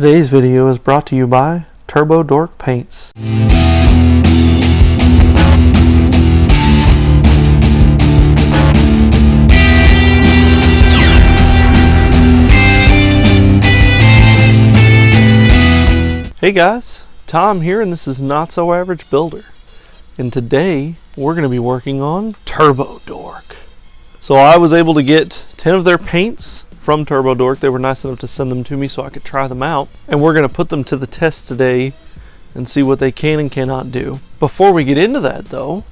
Today's video is brought to you by TurboDork paints. Hey guys, Tom here, and this is Not So Average Builder. And today we're going to be working on TurboDork. So I was able to get 10 of their paints from TurboDork. They were nice enough to send them to me so I could try them out. And we're going to put them to the test today and see what they can and cannot do. Before we get into that though,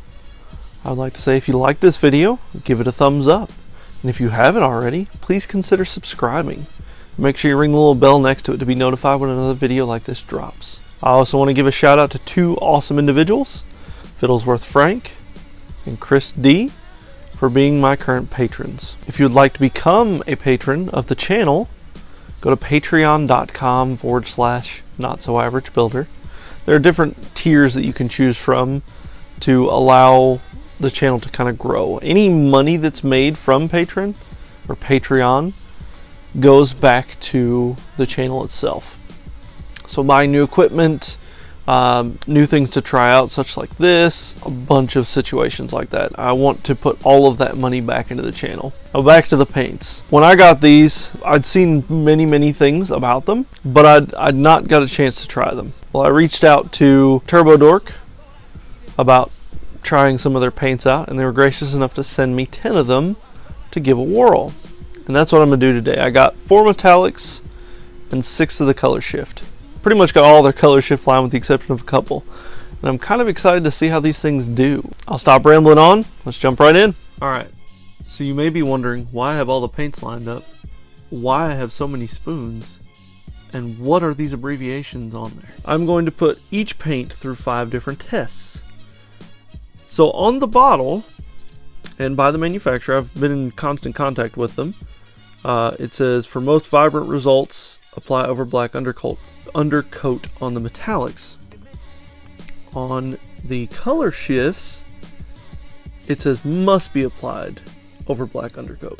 I'd like to say if you like this video, give it a thumbs up. And if you haven't already, please consider subscribing. Make sure you ring the little bell next to it to be notified when another video like this drops. I also want to give a shout out to two awesome individuals, Fiddlesworth Frank and Chris D, for being my current patrons. If you would like to become a patron of the channel, go to patreon.com/notsoaveragebuilder. There are different tiers that you can choose from to allow the channel to kind of grow. Any money that's made from Patreon goes back to the channel itself. So buying new equipment, new things to try out, such like this, a bunch of situations like that. I want to put all of that money back into the channel. Now back to the paints. When I got these, I'd seen many things about them, but I'd not got a chance to try them. Well, I reached out to TurboDork about trying some of their paints out, and they were gracious enough to send me 10 of them to give a whirl. And that's what I'm going to do today. I got 4 metallics and 6 of the color shift. Pretty much got all their color shift line with the exception of a couple. And I'm kind of excited to see how these things do. I'll stop rambling on. Let's jump right in. Alright, so you may be wondering why I have all the paints lined up, why I have so many spoons, and what are these abbreviations on there. I'm going to put each paint through 5 different tests. So on the bottle, and by the manufacturer, I've been in constant contact with them. It says, for most vibrant results, apply over black undercoat on the metallics. On the color shifts, it says must be applied over black undercoat.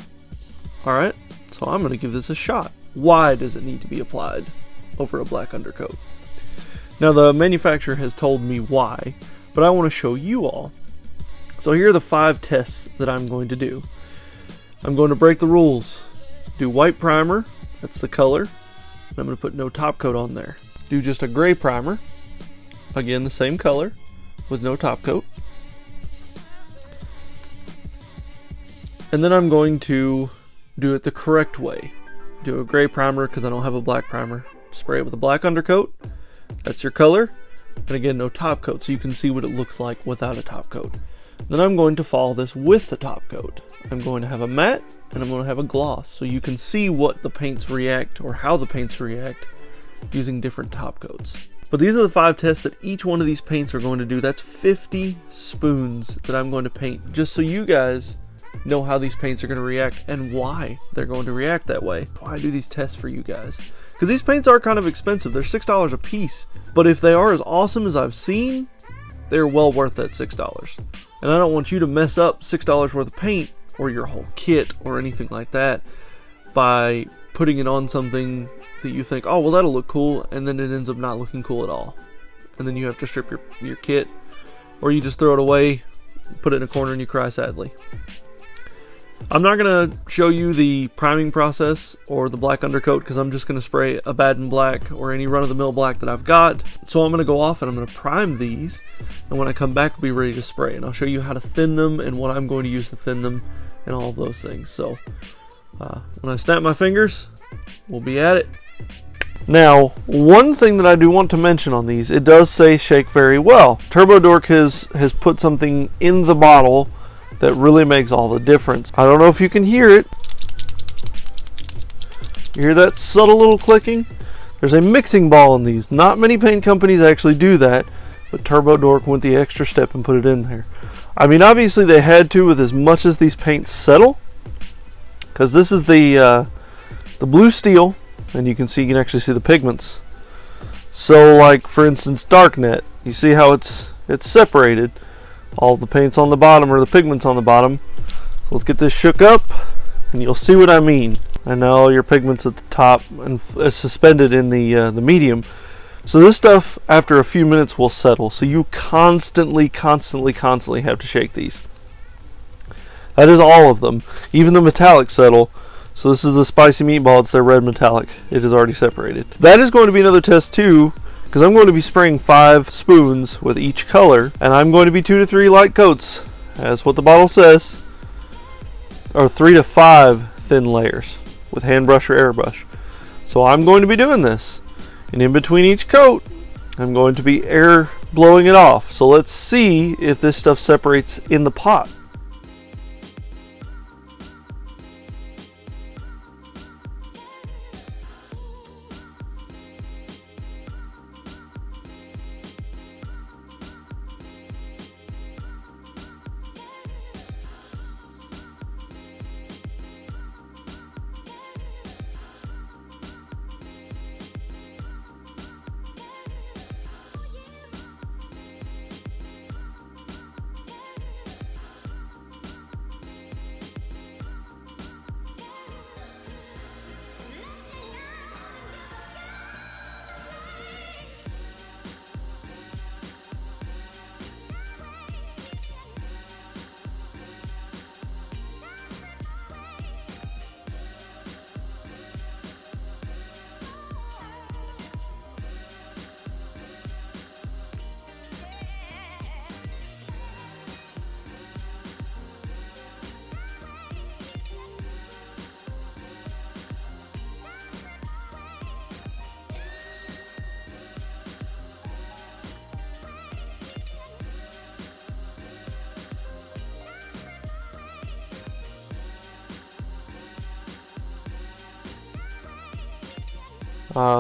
Alright, so I'm going to give this a shot. Why does it need to be applied over a black undercoat? Now the manufacturer has told me why, but I want to show you all. So here are the 5 tests that I'm going to do. I'm going to break the rules. Do white primer, that's the color. And I'm going to put no top coat on there. Do just a gray primer, again the same color, with no top coat. And then I'm going to do it the correct way. Do a gray primer because I don't have a black primer. Spray it with a black undercoat, that's your color. And again, no top coat, so you can see what it looks like without a top coat. Then I'm going to follow this with the top coat. I'm going to have a matte and I'm going to have a gloss, so you can see what the paints react or how the paints react using different top coats. But these are the 5 tests that each one of these paints are going to do. That's 50 spoons that I'm going to paint, just so you guys know how these paints are going to react and why they're going to react that way. Why I do these tests for you guys. Because these paints are kind of expensive. They're $6 a piece. But if they are as awesome as I've seen, they're well worth that $6. And I don't want you to mess up $6 worth of paint or your whole kit or anything like that by putting it on something that you think, oh well, that'll look cool, and then it ends up not looking cool at all. And then you have to strip your kit, or you just throw it away, put it in a corner, and you cry sadly. I'm not going to show you the priming process or the black undercoat because I'm just going to spray a Baden black or any run-of-the-mill black that I've got. So I'm going to go off and I'm going to prime these, and when I come back I'll be ready to spray, and I'll show you how to thin them and what I'm going to use to thin them and all of those things. So when I snap my fingers, we'll be at it. Now, one thing that I do want to mention on these, it does say shake very well. TurboDork has put something in the bottle that really makes all the difference. I don't know if you can hear it. You hear that subtle little clicking? There's a mixing ball in these. Not many paint companies actually do that, but TurboDork went the extra step and put it in there. I mean, obviously they had to with as much as these paints settle, because this is the blue steel, and you can actually see the pigments. So like for instance Darknet, you see how it's separated. All the paints on the bottom or the pigments on the bottom. Let's get this shook up and you'll see what I mean. and now all your pigment's at the top and suspended in the medium. So this stuff, after a few minutes, will settle. So you constantly have to shake these. That is all of them. Even the metallics settle. So this is the spicy meatball. It's their red metallic. It is already separated. That is going to be another test too, because I'm going to be spraying 5 spoons with each color, and I'm going to be 2 to 3 light coats, as what the bottle says, or 3 to 5 thin layers with hand brush or airbrush. So I'm going to be doing this, and in between each coat I'm going to be air blowing it off. So let's see if this stuff separates in the pot.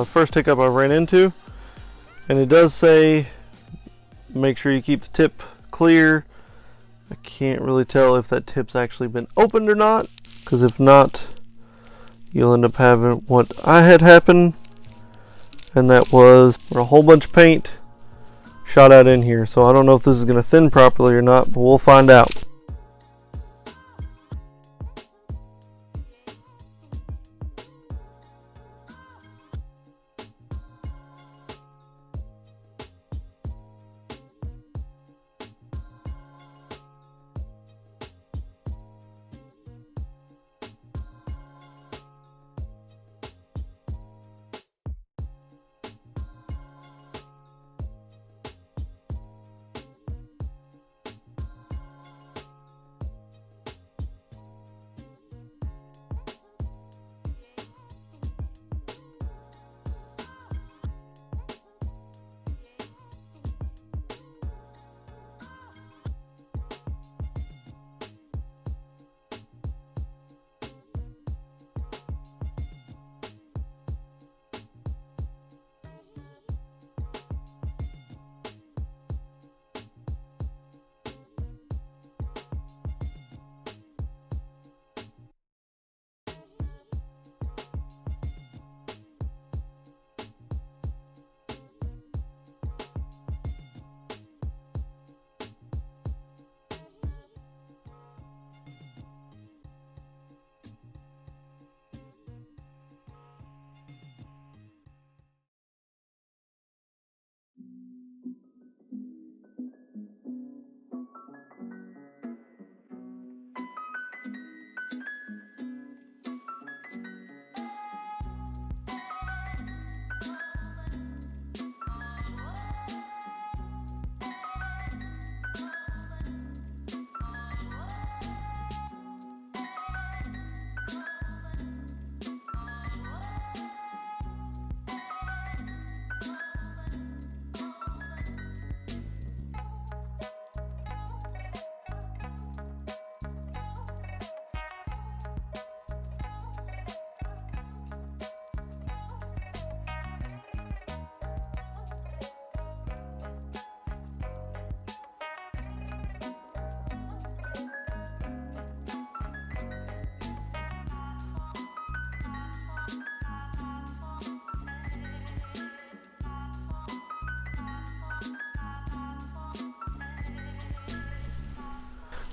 First hiccup I ran into, and it does say make sure you keep the tip clear. I can't really tell if that tip's actually been opened or not, because if not, you'll end up having what I had happen, and that was a whole bunch of paint shot out in here. So I don't know if this is going to thin properly or not, but we'll find out.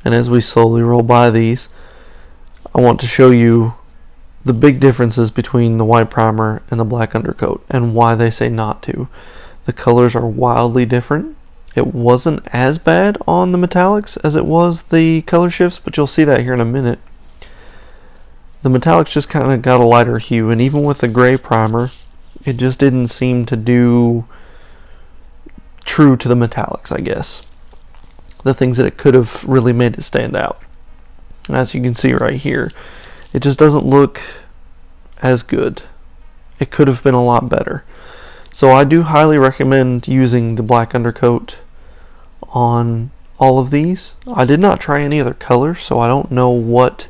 And as we slowly roll by these, I want to show you the big differences between the white primer and the black undercoat and why they say not to. The colors are wildly different. It wasn't as bad on the metallics as it was the color shifts, but you'll see that here in a minute. The metallics just kind of got a lighter hue, and even with the gray primer, it just didn't seem to do true to the metallics, I guess. The things that it could have really made it stand out. As you can see right here, it just doesn't look as good. It could have been a lot better. So I do highly recommend using the black undercoat on all of these. I did not try any other color, so I don't know what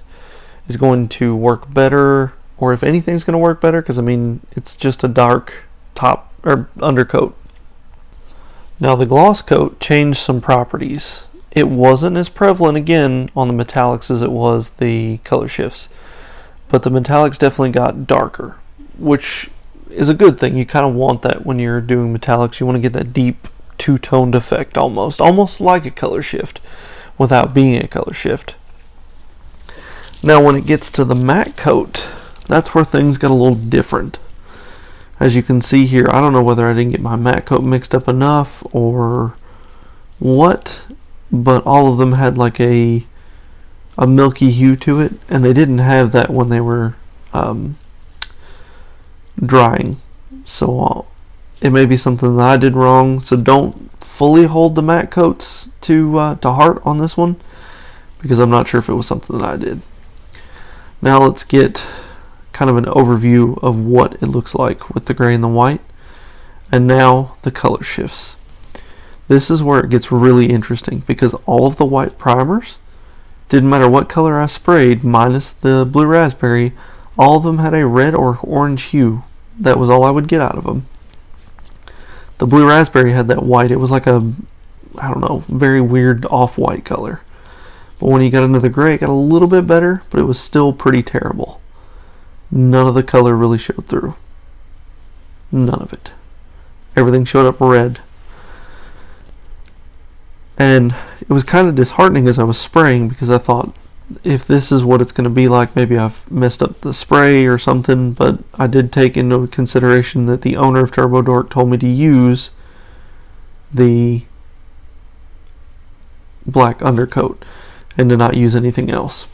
is going to work better, or if anything's going to work better, because I mean it's just a dark top or undercoat. Now the gloss coat changed some properties. It wasn't as prevalent again on the metallics as it was the color shifts, but the metallics definitely got darker, which is a good thing. You kind of want that when you're doing metallics. You want to get that deep two-toned effect, almost like a color shift without being a color shift. Now when it gets to the matte coat, that's where things get a little different. As you can see here, I don't know whether I didn't get my matte coat mixed up enough or what, but all of them had like a milky hue to it, and they didn't have that when they were drying. So it may be something that I did wrong, so don't fully hold the matte coats to heart on this one, because I'm not sure if it was something that I did. Now let's get kind of an overview of what it looks like with the gray and the white, and now the color shifts. This is where it gets really interesting, because all of the white primers, didn't matter what color I sprayed, minus the blue raspberry, all of them had a red or orange hue. That was all I would get out of them. The blue raspberry had that white. It was like a, I don't know, very weird off-white color. But when you got into the gray, it got a little bit better, but it was still pretty terrible. None of the color really showed through. None of it. Everything showed up red. And it was kind of disheartening as I was spraying, because I thought, if this is what it's going to be like, maybe I've messed up the spray or something. But I did take into consideration that the owner of TurboDork told me to use the black undercoat and to not use anything else,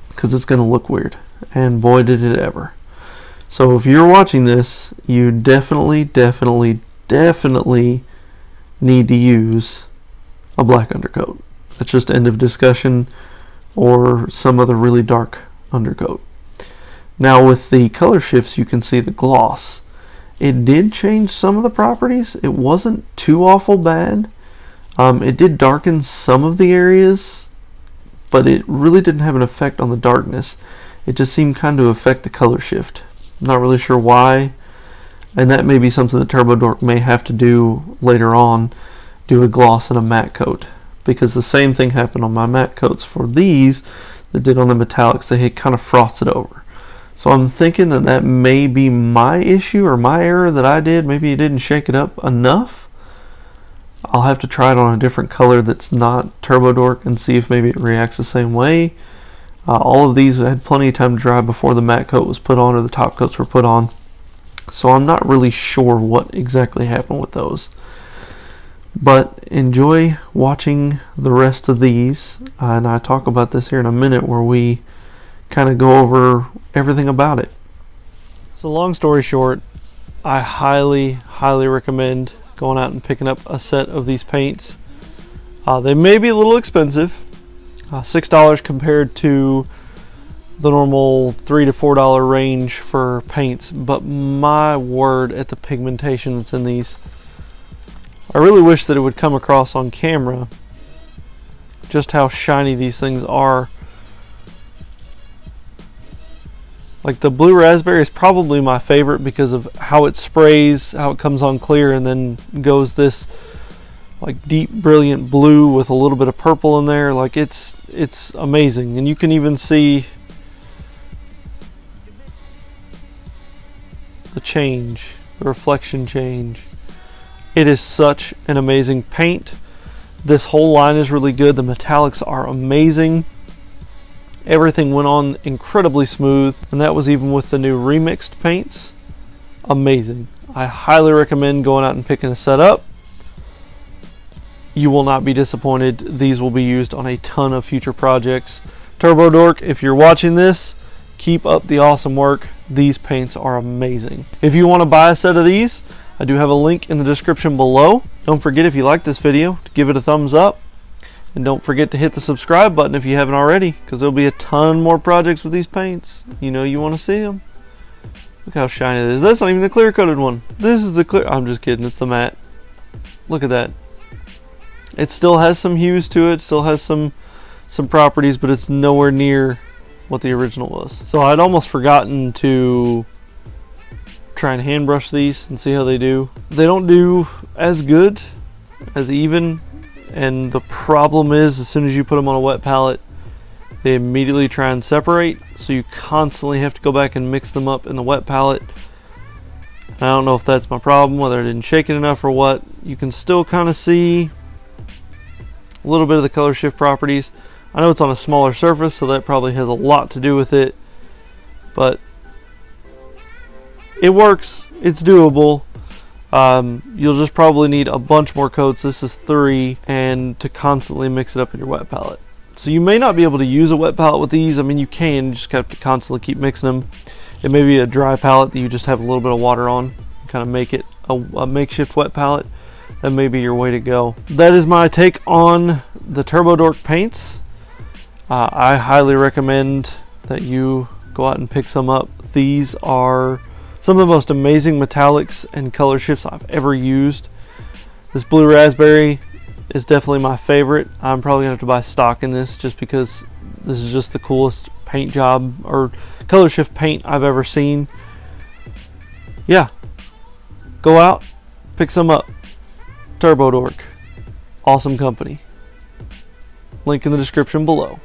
because it's going to look weird, and boy did it ever. So if you're watching this, you definitely need to use a black undercoat. That's just end of discussion, or some other really dark undercoat. Now with the color shifts, you can see the gloss. It did change some of the properties. It wasn't too awful bad. It did darken some of the areas, but it really didn't have an effect on the darkness. It just seemed kind of affect the color shift. I'm not really sure why, and that may be something that TurboDork may have to do later on, do a gloss and a matte coat, because the same thing happened on my matte coats for these that did on the metallics. They had kind of frosted over. So I'm thinking that that may be my issue or my error that I did. Maybe it didn't shake it up enough. I'll have to try it on a different color that's not TurboDork and see if maybe it reacts the same way. All of these had plenty of time to dry before the matte coat was put on or the top coats were put on. So I'm not really sure what exactly happened with those. But enjoy watching the rest of these, and I talk about this here in a minute, where we kind of go over everything about it. So long story short, I highly recommend going out and picking up a set of these paints. They may be a little expensive, $6 compared to the normal $3 to $4 range for paints, but my word at the pigmentation that's in these. I really wish that it would come across on camera just how shiny these things are. Like the blue raspberry is probably my favorite because of how it sprays, how it comes on clear and then goes this like deep brilliant blue with a little bit of purple in there. Like it's amazing, and you can even see the change, the reflection change. It is such an amazing paint. This whole line is really good. The metallics are amazing. Everything went on incredibly smooth, and that was even with the new remixed paints. Amazing. I highly recommend going out and picking a set up. You will not be disappointed. These will be used on a ton of future projects. TurboDork, if you're watching this, keep up the awesome work. These paints are amazing. If you want to buy a set of these, I do have a link in the description below. Don't forget, if you like this video, to give it a thumbs up. And don't forget to hit the subscribe button if you haven't already, because there'll be a ton more projects with these paints. You know you want to see them. Look how shiny it is. That's not even the clear coated one. This is the clear. I'm just kidding. It's the matte. Look at that. It still has some hues to it. Still has some properties, but it's nowhere near what the original was. So I'd almost forgotten to try and hand brush these and see how they do. They don't do as good as even, and the problem is, as soon as you put them on a wet palette, they immediately try and separate, so you constantly have to go back and mix them up in the wet palette. I don't know if that's my problem, whether I didn't shake it enough or what. You can still kind of see a little bit of the color shift properties. I know it's on a smaller surface, so that probably has a lot to do with it, but it works. It's doable. You'll just probably need a bunch more coats. This is 3, and to constantly mix it up in your wet palette. So you may not be able to use a wet palette with these. I mean, you can, you just have to constantly keep mixing them. It may be a dry palette that you just have a little bit of water on, kind of make it a makeshift wet palette. That may be your way to go. That is my take on the TurboDork paints. I highly recommend that you go out and pick some up. These are some of the most amazing metallics and color shifts I've ever used. This blue raspberry is definitely my favorite. I'm probably gonna have to buy stock in this just because this is just the coolest paint job or color shift paint I've ever seen. Yeah, go out, pick some up. TurboDork, awesome company. Link in the description below.